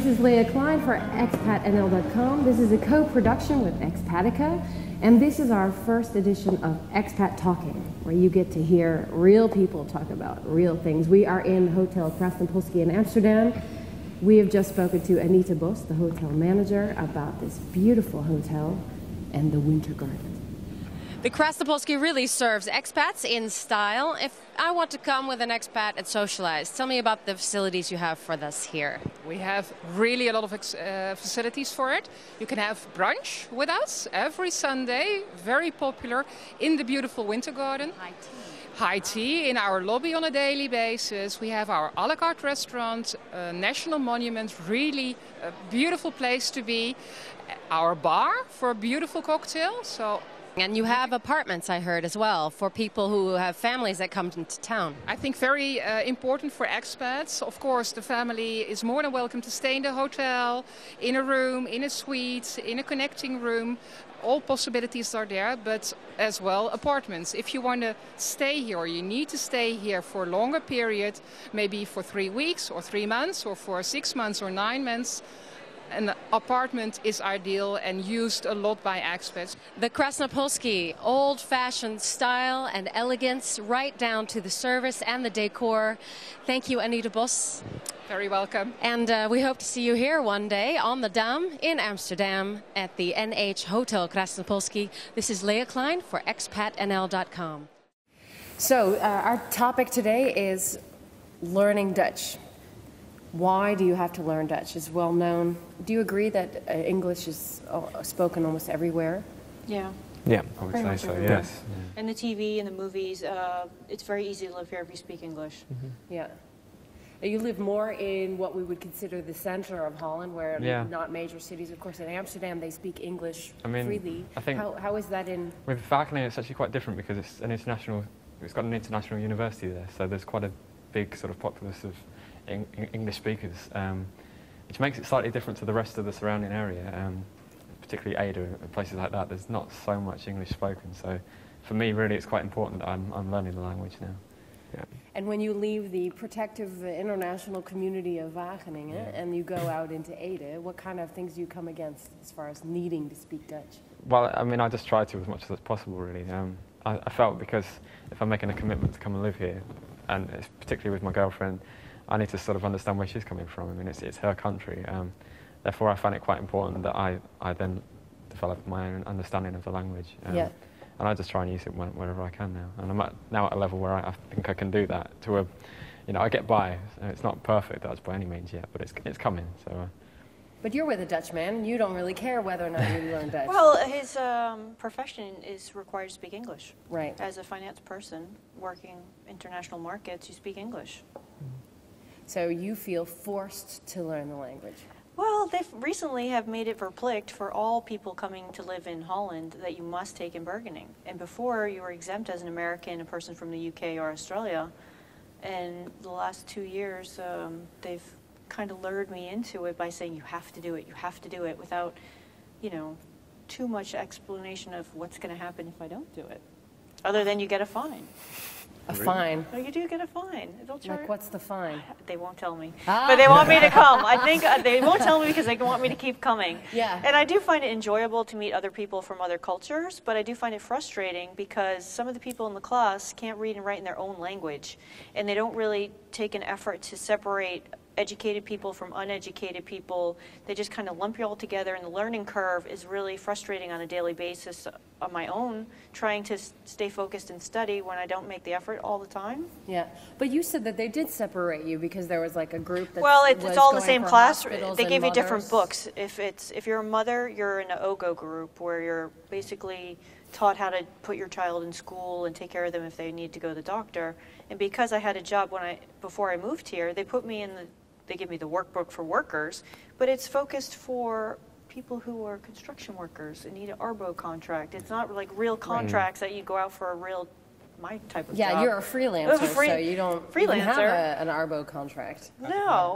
is Leah Klein for ExpatNL.com. This is a co-production with Expatica, and this is our first edition of Expat Talking, where you get to hear real people talk about real things. We are in Hotel Krasnopolski in Amsterdam. We have just spoken to Anita Bos, the hotel manager, about this beautiful hotel and the Winter Garden. The Krasnopolski really serves expats in style. If I want to come with an expat and socialize, tell me about the facilities you have for this here. We have really a lot of facilities for it. You can have brunch with us every Sunday, very popular, in the beautiful Winter Garden. High tea in our lobby on a daily basis. We have our a la carte restaurant, national monument, really a beautiful place to be. Our bar for a beautiful cocktail. And you have apartments, I heard, as well, for people who have families that come into town. I think very important for expats. Of course, the family is more than welcome to stay in the hotel, in a room, in a suite, in a connecting room. All possibilities are there, but as well apartments. If you want to stay here, or you need to stay here for a longer period, maybe for 3 weeks or 3 months or for 6 months or 9 months, an apartment is ideal and used a lot by expats. The Krasnopolski, old-fashioned style and elegance, right down to the service and the decor. Thank you, Anita Bos. Very welcome. And we hope to see you here one day on the Dam in Amsterdam at the NH Hotel Krasnopolski. This is Leah Klein for ExpatNL.com. So our topic today is learning Dutch. Why do you have to learn Dutch? It's well known. Do you agree that English is spoken almost everywhere? Yeah. Yeah, I would say so, yes. Yeah. And the TV and the movies, it's very easy to live here if you speak English. Mm-hmm. Yeah. You live more in what we would consider the center of Holland, where not major cities. Of course, in Amsterdam, they speak English freely. I think how is that in... With Wageningen, it's actually quite different because it's got an international university there, so there's quite a big sort of populace of English speakers, which makes it slightly different to the rest of the surrounding area, particularly Ada and places like that. There's not so much English spoken, so for me really it's quite important that I'm learning the language now. Yeah. And when you leave the protective international community of Wageningen and you go out into Ada, what kind of things do you come against as far as needing to speak Dutch? Well, I mean, I just try to as much as possible really. I felt because if I'm making a commitment to come and live here, and it's particularly with my girlfriend, I need to sort of understand where she's coming from. I mean, it's her country. Therefore, I find it quite important that I then develop my own understanding of the language. And I just try and use it wherever I can now. And I'm now at a level where I think I can do that. I get by. It's not perfect Dutch by any means yet, but it's coming. So. But you're with a Dutch man, and you don't really care whether or not you learn Dutch. Well, his profession is required to speak English. Right. As a finance person working international markets, you speak English. So you feel forced to learn the language? Well, they recently have made it verplicht for all people coming to live in Holland that you must take in bargaining. And before, you were exempt as an American, a person from the UK or Australia. And the last 2 years, they've kind of lured me into it by saying you have to do it without, too much explanation of what's going to happen if I don't do it. Other than you get a fine. A fine? No, you do get a fine. Like, what's the fine? They won't tell me. But they want me to come. I think they won't tell me because they want me to keep coming. Yeah. And I do find it enjoyable to meet other people from other cultures, but I do find it frustrating because some of the people in the class can't read and write in their own language, and they don't really take an effort to separate educated people from uneducated people. They just kind of lump you all together, and the learning curve is really frustrating on a daily basis on my own, trying to stay focused and study when I don't make the effort all the time. Yeah, but you said that they did separate you because there was like a group that it's all the same class. They give you mothers. Different books. If you're a mother, you're in an OGO group where you're basically taught how to put your child in school and take care of them if they need to go to the doctor. And because I had a job before I moved here, they give me the workbook for workers, but it's focused for people who are construction workers and need an ARBO contract. It's not like real contracts that you go out for my type of job. Yeah, you're a freelancer, so you don't even have an ARBO contract. No.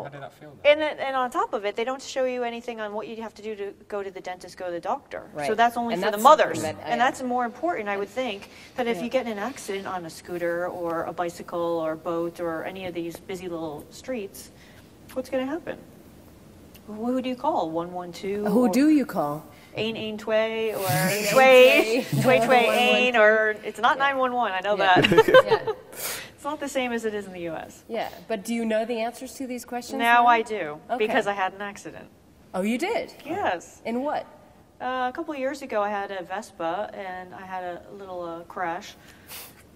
How did that feel then? And on top of it, they don't show you anything on what you have to do to go to the dentist, go to the doctor. Right. So that's only for the mothers. And that's more important, I would think, that if you get in an accident on a scooter or a bicycle or a boat or any of these busy little streets, what's going to happen? who do you call? 112? Who do you call? Ain Tway or Tway Ain, or it's not 911. I know that. Yeah. It's not the same as it is in the U.S. Yeah, but do you know the answers to these questions? Now I do, Okay. because I had an accident. Oh, you did? Yes. In what? A couple of years ago, I had a Vespa, and I had a little crash.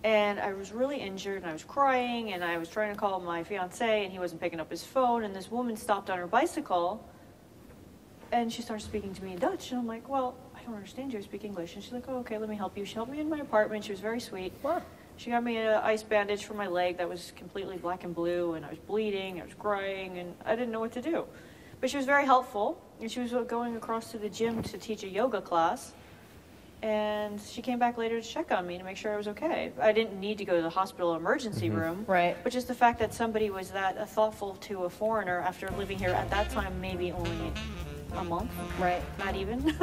And I was really injured, and I was crying, and I was trying to call my fiancé, and he wasn't picking up his phone, and this woman stopped on her bicycle, and she started speaking to me in Dutch, and I'm like, well, I don't understand you, I speak English. And she's like, oh, okay, let me help you. She helped me in my apartment. She was very sweet. Wow. She got me an ice bandage for my leg that was completely black and blue, and I was bleeding, I was crying, and I didn't know what to do. But she was very helpful, and she was going across to the gym to teach a yoga class. And she came back later to check on me to make sure I was okay. I didn't need to go to the hospital emergency room. Right. But just the fact that somebody was that thoughtful to a foreigner after living here at that time, maybe only a month. Right. Not even.